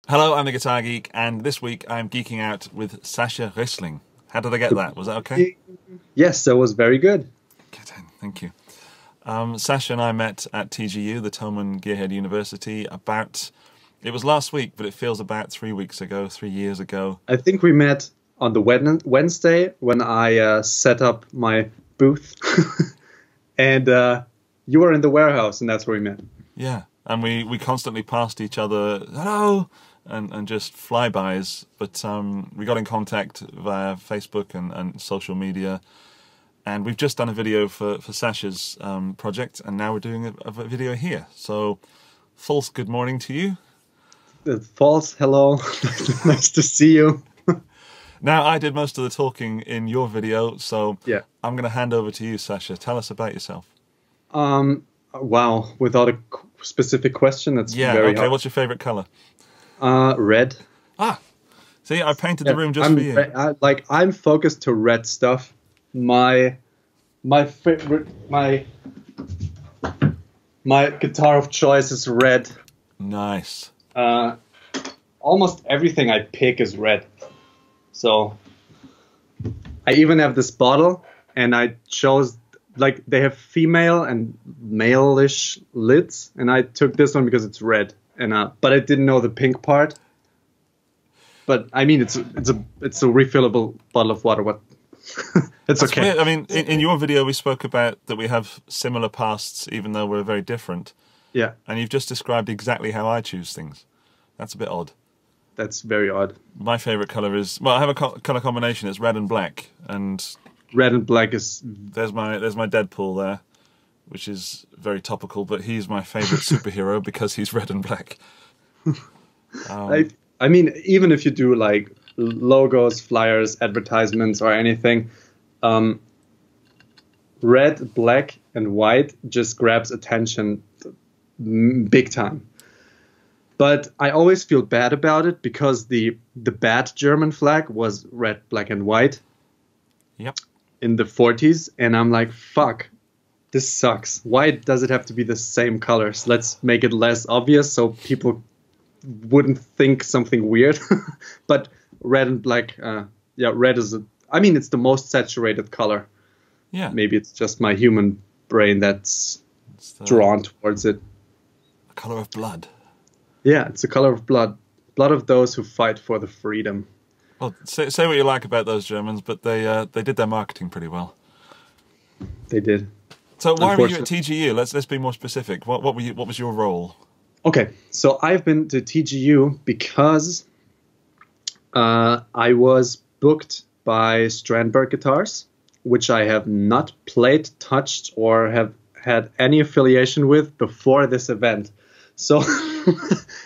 Hello, I'm the Guitar Geek, and this week I'm geeking out with Sascha Rissling. How did I get that? Was that okay? Yes, that was very good. Good, thank you. Sascha and I met at TGU, the Thomann Gearhead University, it was last week, but it feels about 3 weeks ago, 3 years ago. I think we met on the Wednesday when I set up my booth, and you were in the warehouse, and that's where we met. Yeah, and we constantly passed each other, hello, and just flybys, but we got in contact via Facebook and social media, and we've just done a video for Sascha's project, and now we're doing a video here. So, false good morning to you. False hello, nice to see you. Now, I did most of the talking in your video, so yeah. I'm going to hand over to you, Sascha. Tell us about yourself. Wow, without a specific question, that's very hard. What's your favorite color? Red. Ah, see, I painted the room just for you. I'm focused to red stuff. My favorite, my guitar of choice is red. Nice. Almost everything I pick is red. So I even have this bottle, and I chose, like, they have female and male-ish lids, and I took this one because it's red. And but I didn't know the pink part. But I mean, it's a refillable bottle of water. What? It's okay. Weird. I mean, in your video, we spoke about that we have similar pasts, even though we're very different. Yeah. And you've just described exactly how I choose things. That's a bit odd. That's very odd. My favorite color is, well, I have a color combination. It's red and black, and red and black is. There's my Deadpool there, which is very topical, but he's my favorite superhero because he's red and black. I mean, even if you do like logos, flyers, advertisements, or anything, red, black, and white just grabs attention big time. But I always feel bad about it because the bad German flag was red, black, and white. Yep. In the 40s, and I'm like, fuck. This sucks. Why does it have to be the same colors? Let's make it less obvious so people wouldn't think something weird. But red and black, red is, it's the most saturated color. Yeah. Maybe it's just my human brain that's drawn towards it. The color of blood. Yeah, it's the color of blood. Blood of those who fight for the freedom. Well, say what you like about those Germans, but they did their marketing pretty well. They did. So why were you at TGU? Let's be more specific. What was your role? Okay, so I've been to TGU because I was booked by Strandberg Guitars, which I have not played, touched, or have had any affiliation with before this event. So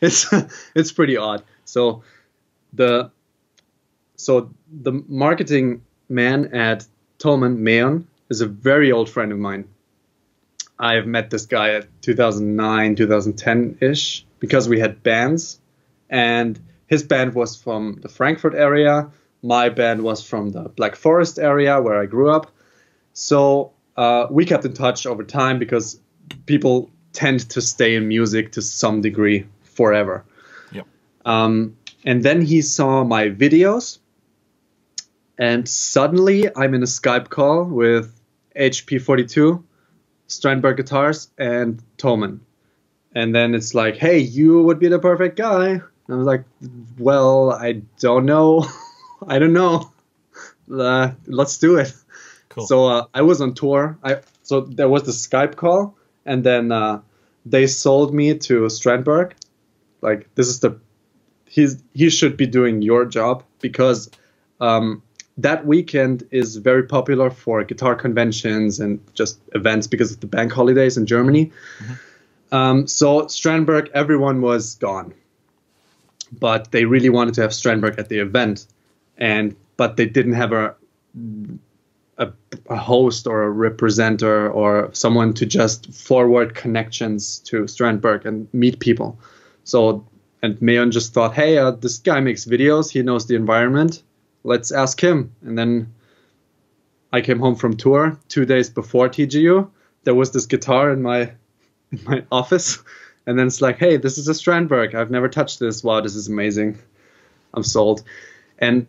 it's pretty odd. So the marketing man at Thomann, Meon, is a very old friend of mine. I've met this guy at 2009, 2010-ish, because we had bands, and his band was from the Frankfurt area. My band was from the Black Forest area where I grew up. So we kept in touch over time because people tend to stay in music to some degree forever. Yep. And then he saw my videos, and suddenly I'm in a Skype call with HP42, Strandberg Guitars, and Thomann. And then it's like, hey, you would be the perfect guy. And I was like, well, I don't know. I don't know. Let's do it. Cool. So I was on tour. So there was the Skype call, and then they sold me to Strandberg. Like, this is he should be doing your job, because that weekend is very popular for guitar conventions and just events because of the bank holidays in Germany. Mm-hmm. So Strandberg, everyone was gone, but they really wanted to have Strandberg at the event, but they didn't have a host or a representative or someone to just forward connections to Strandberg and meet people. So, and Meon just thought, hey, this guy makes videos, he knows the environment, let's ask him. And then I came home from tour 2 days before TGU. There was this guitar in my office, And then it's like, hey, this is a Strandberg. I've never touched this. Wow, this is amazing. I'm sold. And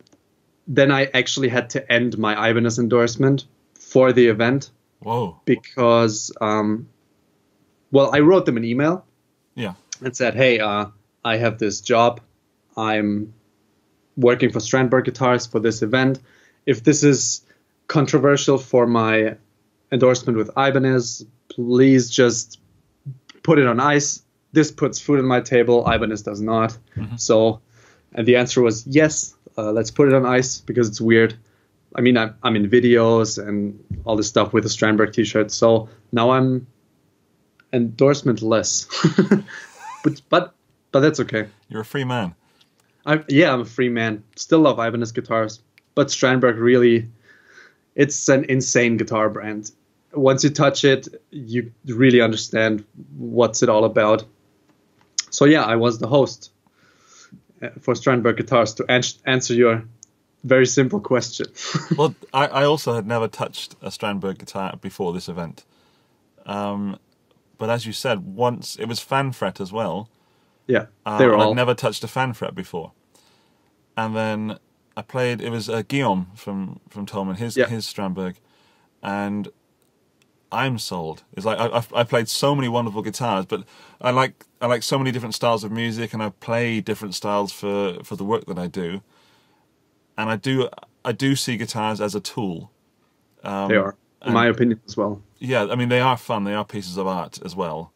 then I actually had to end my Ibanez endorsement for the event. Whoa. Because, well, I wrote them an email. Yeah. And said, hey, I have this job. I'm working for Strandberg Guitars for this event. If this is controversial for my endorsement with Ibanez, please just put it on ice. This puts food on my table. Ibanez does not. Mm-hmm. So, and the answer was yes. Let's put it on ice because it's weird. I mean, I'm in videos and all this stuff with a Strandberg t-shirt. So now I'm endorsement-less. but that's okay. You're a free man. I'm a free man. Still love Ibanez guitars. But Strandberg really, it's an insane guitar brand. Once you touch it, you really understand what's it all about. So yeah, I was the host for Strandberg Guitars to answer your very simple question. Well, I also had never touched a Strandberg guitar before this event. But as you said, once it was fan fret as well. Yeah, they were all. I'd never touched a fan fret before. And then I played, it was Guillaume from Tolman, his Strandberg. And I'm sold. It's like I played so many wonderful guitars, but I like so many different styles of music, and I play different styles for the work that I do. And I do see guitars as a tool. They are, in my opinion, as well. Yeah, I mean, they are fun. They are pieces of art as well.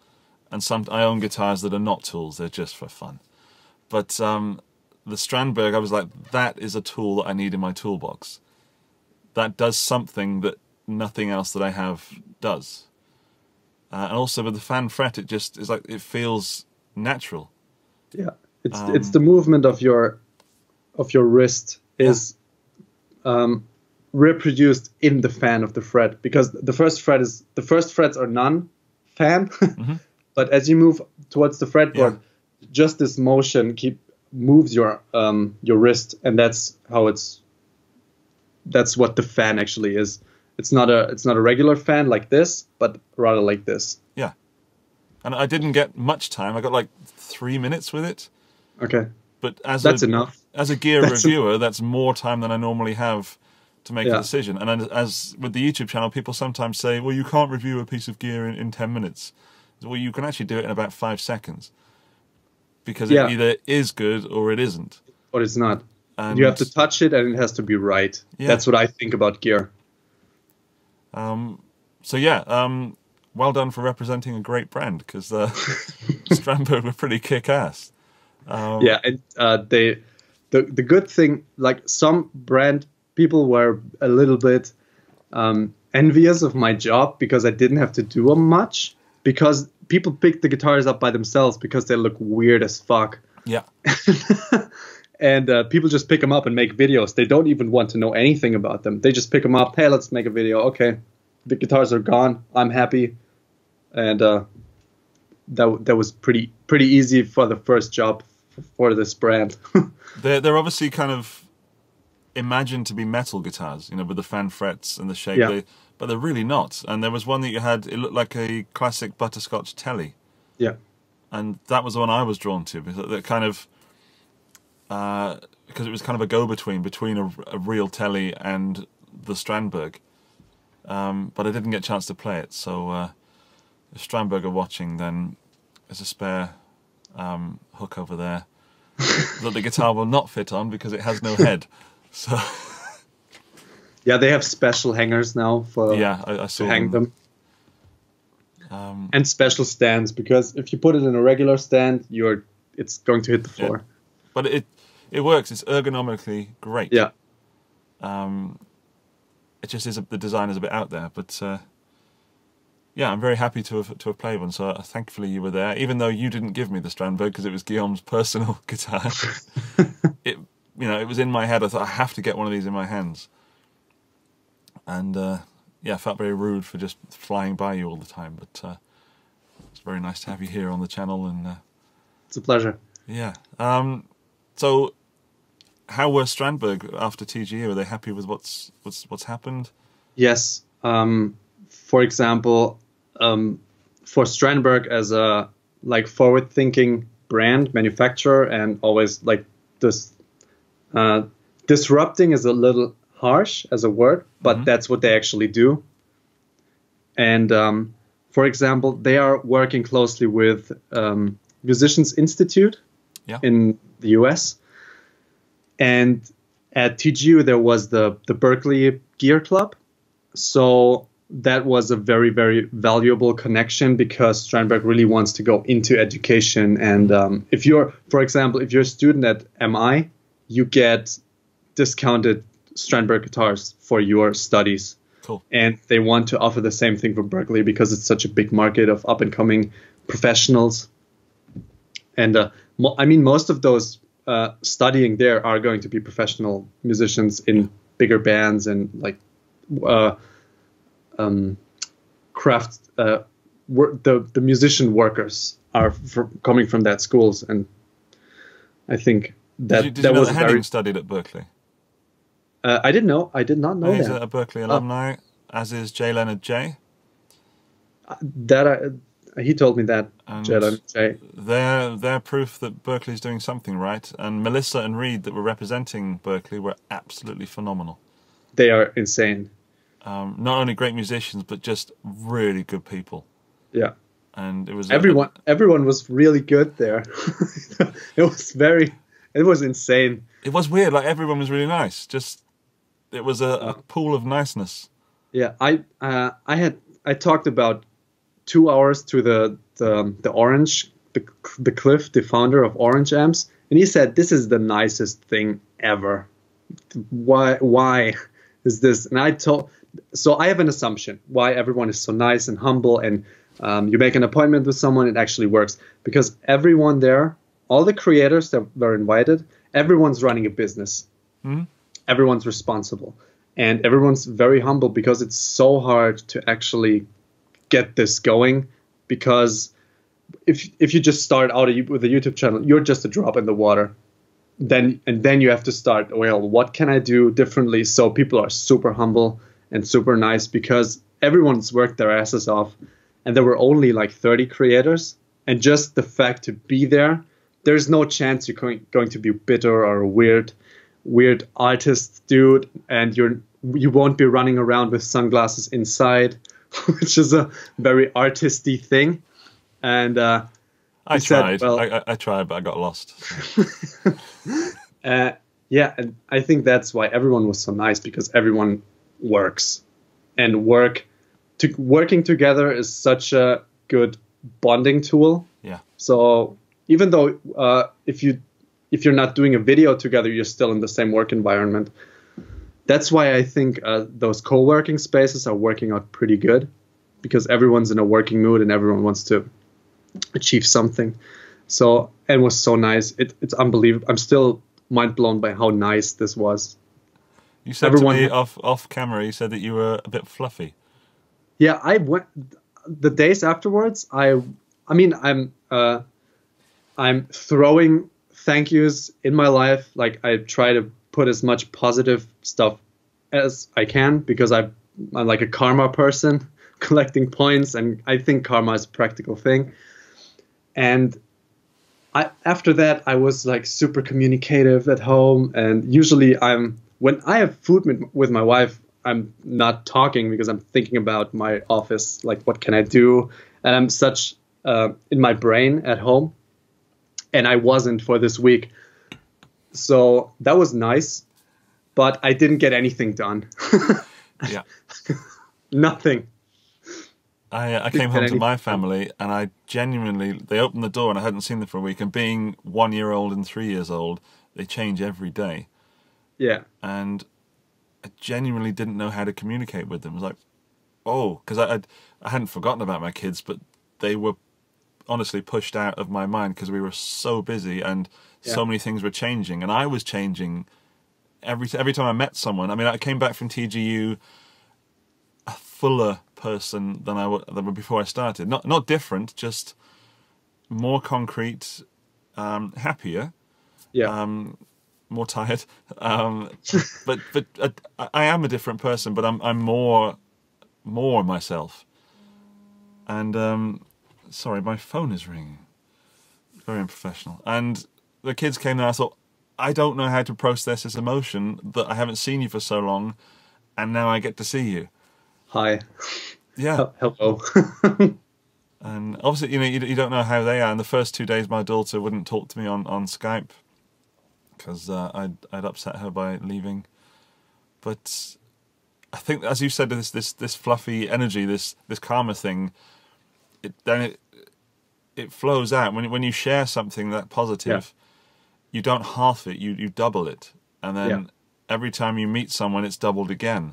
And I own guitars that are not tools. They're just for fun. But the Strandberg, I was like, that is a tool that I need in my toolbox. That does something that nothing else that I have does. And also with the fan fret, it just is like, it feels natural. Yeah, it's the movement of your wrist is reproduced in the fan of the fret, because the first frets are non-fan, Mm-hmm. but as you move towards the fretboard, just this motion moves your wrist, and that's what the fan actually is. It's not a regular fan like this, but rather like this. Yeah, and I didn't get much time. I got like 3 minutes with it. Okay, but that's enough. As a gear reviewer, that's more time than I normally have to make a decision. And as with the YouTube channel, people sometimes say, well, you can't review a piece of gear in 10 minutes. Well, you can actually do it in about 5 seconds. Because it either is good or it isn't. Or it's not. And you have to touch it, and it has to be right. Yeah. That's what I think about gear. Well done for representing a great brand, because Strandberg were pretty kick-ass. And the good thing, like some brand people were a little bit envious of my job because I didn't have to do much, because people pick the guitars up by themselves because they look weird as fuck. Yeah. And people just pick them up and make videos. They don't even want to know anything about them. They just pick them up. Hey, let's make a video. Okay, the guitars are gone. I'm happy. And that was pretty easy for the first job for this brand. They're obviously kind of imagined to be metal guitars, with the fan frets and the shape. Yeah. But they're really not. And there was one that you had, it looked like a classic butterscotch telly. Yeah. And that was the one I was drawn to, because that kind of, because it was kind of a go-between between a real telly and the Strandberg. But I didn't get a chance to play it. So if Strandberg are watching, then there's a spare hook over there that the guitar will not fit on because it has no head. So... Yeah, they have special hangers now for I saw to hang them. And special stands, because if you put it in a regular stand, it's going to hit the floor. Yeah. But it works. It's ergonomically great. Yeah. It just is the design is a bit out there, but I'm very happy to have played one. So thankfully you were there, even though you didn't give me the Strandberg because it was Guillaume's personal guitar. It was in my head. I thought I have to get one of these in my hands. And I felt very rude for just flying by you all the time, but it's very nice to have you here on the channel. And it's a pleasure. Yeah. So, how were Strandberg after TGE? Are they happy with what's happened? Yes. For example, for Strandberg as a like forward-thinking brand manufacturer, and always like this. Disrupting is a little harsh as a word, but that's what they actually do. And for example, they are working closely with Musicians Institute in the US. And at TGU, there was the Berkeley Gear Club. So that was a very, very valuable connection, because Strandberg really wants to go into education. And if you're, for example, if you're a student at MI, you get discounted Strandberg guitars for your studies. Cool. And they want to offer the same thing for Berkeley, because it's such a big market of up-and-coming professionals. And I mean, most of those studying there are going to be professional musicians in bigger bands and like craft. The musician workers are coming from that schools, and I think that did you that know was that Henning studied at Berkeley? I didn't know. I did not know He's that. a Berkeley alumni, as is J. Leonard J. He told me that. And J. Leonard J. They're proof that Berkeley's doing something right. And Melissa and Reed, that were representing Berkeley, were absolutely phenomenal. They are insane. Not only great musicians, but just really good people. Yeah. And it was everyone was really good there. It was insane. It was weird. Like, everyone was really nice. It was a pool of niceness. Yeah, I talked about 2 hours to the Orange, the Cliff, the founder of Orange Amps, and he said, "This is the nicest thing ever. Why is this?" And so I have an assumption why everyone is so nice and humble, and you make an appointment with someone, it actually works, because everyone there, all the creators that were invited, everyone's running a business. Mm-hmm. Everyone's responsible, and everyone's very humble, because it's so hard to actually get this going. Because if you just start out with a YouTube channel, you're just a drop in the water. Then you have to start, well, what can I do differently? So people are super humble and super nice, because everyone's worked their asses off, and there were only like 30 creators, and just the fact to be there, there's no chance you're going to be bitter or a weird artist dude, and you won't be running around with sunglasses inside, which is a very artisty thing. And I tried. I tried, but I got lost. Yeah, and I think that's why everyone was so nice, because everyone works, and working together is such a good bonding tool. Yeah. So even though if you're not doing a video together, you're still in the same work environment. That's why I think those co-working spaces are working out pretty good, because everyone's in a working mood and everyone wants to achieve something. So it was so nice. It's unbelievable. I'm still mind blown by how nice this was. You said to me off camera, you said that you were a bit fluffy. Yeah, I went the days afterwards. I'm throwing thank yous in my life. Like, I try to put as much positive stuff as I can, because I'm like a karma person, collecting points, and I think karma is a practical thing. And after that, I was like super communicative at home, and usually when I have food with my wife, I'm not talking, because I'm thinking about my office, like what can I do, and I'm such in my brain at home. And I wasn't for this week. So that was nice, but I didn't get anything done. Yeah. Nothing. I came home to my family, and I genuinely, they opened the door and I hadn't seen them for a week, and being 1 year old and 3 years old, they change every day. Yeah. And I genuinely didn't know how to communicate with them. It was like, oh, because I hadn't forgotten about my kids, but they were honestly pushed out of my mind, because we were so busy, and so many things were changing, and I was changing every time I met someone. I mean, I came back from TGU a fuller person than before I started. Not different, just more concrete, happier, more tired. But I am a different person, but I'm more myself. And sorry, my phone is ringing. very unprofessional. And the kids came there. I thought, I don't know how to process this emotion that I haven't seen you for so long, and now I get to see you. Hi. Yeah. Hello. And obviously, you don't know how they are. In the first 2 days, my daughter wouldn't talk to me on Skype because I'd upset her by leaving. But I think, as you said, this fluffy energy, this karma thing, it flows out when you share something that positive. You don't half it, you double it, and then every time you meet someone, it's doubled again,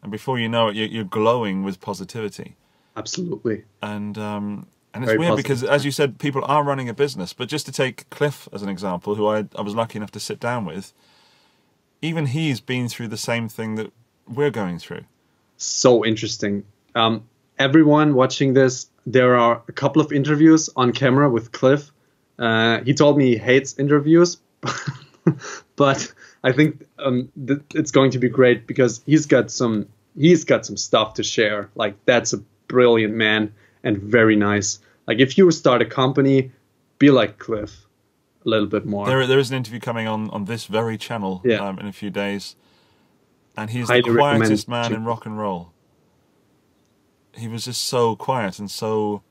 and before you know it, you're glowing with positivity. Absolutely. And it's Very weird positive. because, as you said, people are running a business. But just to take Cliff as an example, who I was lucky enough to sit down with, even he's been through the same thing that we're going through. So interesting. Everyone watching this, there are a couple of interviews on camera with Cliff. He told me he hates interviews, but I think it's going to be great because he's got some stuff to share. Like, that's a brilliant man and very nice. Like, if you start a company, be like Cliff a little bit more. There is an interview coming on this very channel in a few days, and he's Highly the quietest recommend man in rock and roll. He was just so quiet and so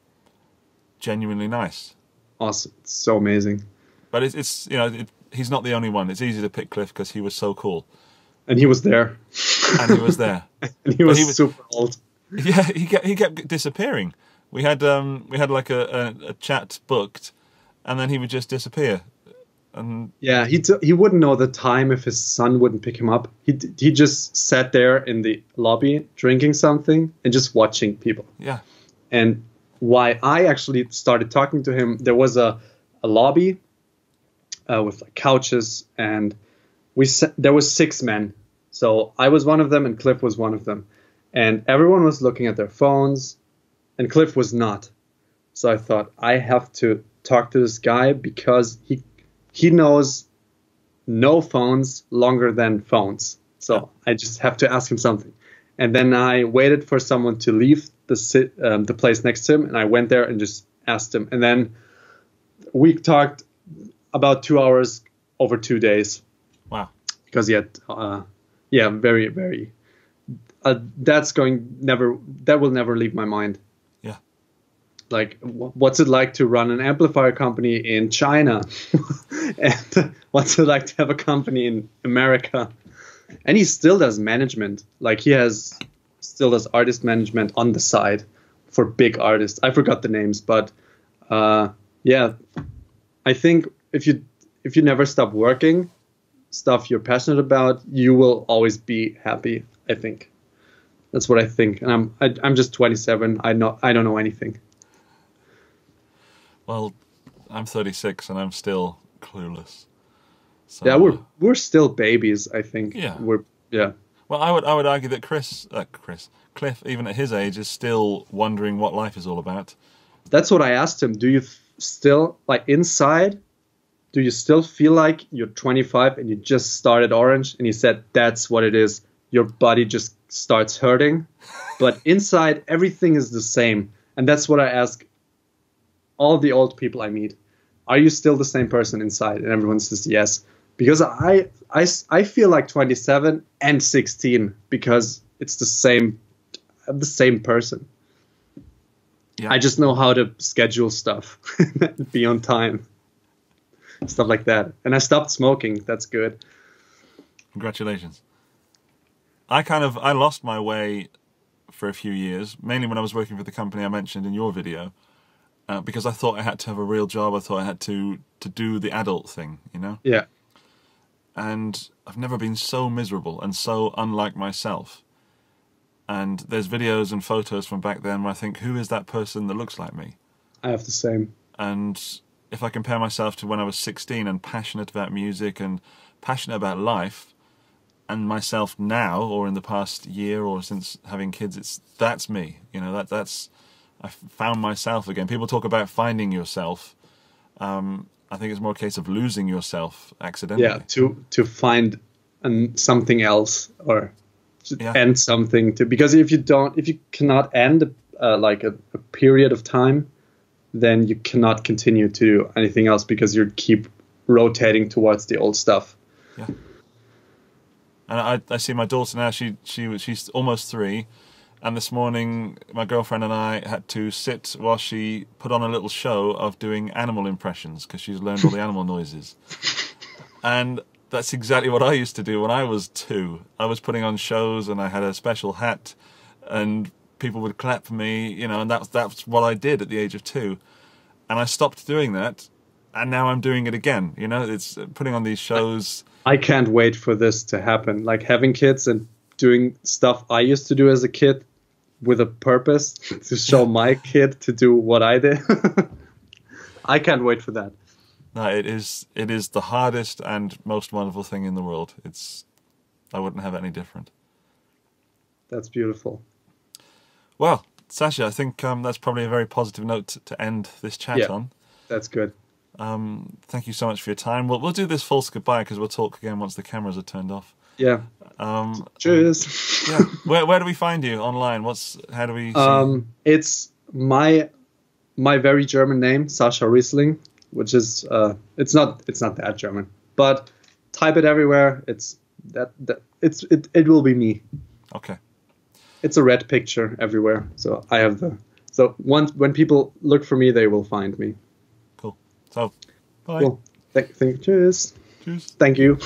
genuinely nice. Awesome. It's so amazing. But it's he's not the only one. It's easy to pick Cliff because he was so cool. And he was there. And he was there. And he was super old. Yeah, he kept disappearing. We had like a chat booked, and then he would just disappear. And yeah, he wouldn't know the time if his son wouldn't pick him up. He just sat there in the lobby drinking something and just watching people. Yeah. And why I actually started talking to him, there was a lobby with like couches, and there was 6 men. So I was one of them, and Cliff was one of them. And everyone was looking at their phones, and Cliff was not. So I thought, I have to talk to this guy because he knows no phones longer than phones. So I just have to ask him something. And then I waited for someone to leave the place next to him, and I went there and just asked him. And then we talked about 2 hours over 2 days. Wow. Because he had, very, very. That will never leave my mind. Yeah. Like, what's it like to run an amplifier company in China? And what's it like to have a company in America? And he still does management. Like, still does artist management on the side for big artists. I forgot the names, but I think if you never stop working stuff you're passionate about, you will always be happy. I think that's what I think. And I'm just 27. I don't know anything. Well, I'm 36 and I'm still clueless. So, yeah, we're still babies. I think. Yeah. Well, I would argue that Cliff, even at his age, is still wondering what life is all about. That's what I asked him. Do you still, like, inside, do you still feel like you're 25 and you just started Orange? And he said, that's what it is. Your body just starts hurting, but inside everything is the same. And that's what I ask all the old people I meet. Are you still the same person inside? And everyone says yes. Because I feel like 27 and 16 because it's the same person. Yeah. I just know how to schedule stuff, be on time, stuff like that. And I stopped smoking. That's good. Congratulations. I lost my way for a few years, mainly when I was working for the company I mentioned in your video, because I thought I had to have a real job. I thought I had to do the adult thing, you know? Yeah. And I've never been so miserable and so unlike myself. And there's videos and photos from back then where I think, who is that person that looks like me? I have the same. And if I compare myself to when I was 16 and passionate about music and passionate about life, and myself now, or in the past year, or since having kids, that's me. You know, that's I found myself again. People talk about finding yourself. I think it's more a case of losing yourself accidentally. Yeah, to find something else or end something. Because if you cannot end like a period of time, then you cannot continue to do anything else because you keep rotating towards the old stuff. Yeah. And I see my daughter now. She's almost 3, and this morning my girlfriend and I had to sit while she put on a little show of doing animal impressions because she's learned all the animal noises. And that's exactly what I used to do when I was 2. I was putting on shows, and I had a special hat, and people would clap for me, you know, and that's what I did at the age of 2. And I stopped doing that, and now I'm doing it again. You know, it's putting on these shows. I can't wait for this to happen. Like having kids and doing stuff I used to do as a kid with a purpose to show my kid to do what I did. I can't wait for that. No, it is the hardest and most wonderful thing in the world. I wouldn't have it any different. That's beautiful. Well, Sascha, I think that's probably a very positive note to end this chat on. That's good. Thank you so much for your time. We'll do this false goodbye because we'll talk again once the cameras are turned off. Yeah. Cheers. Yeah. Where do we find you online? How do we see? It's my very German name, Sascha Rissling, which is it's not that German, but type it everywhere. It will be me. Okay. It's a red picture everywhere. So I have when people look for me, they will find me. Cool. So, bye. Cool. Cheers. Cheers. Thank you.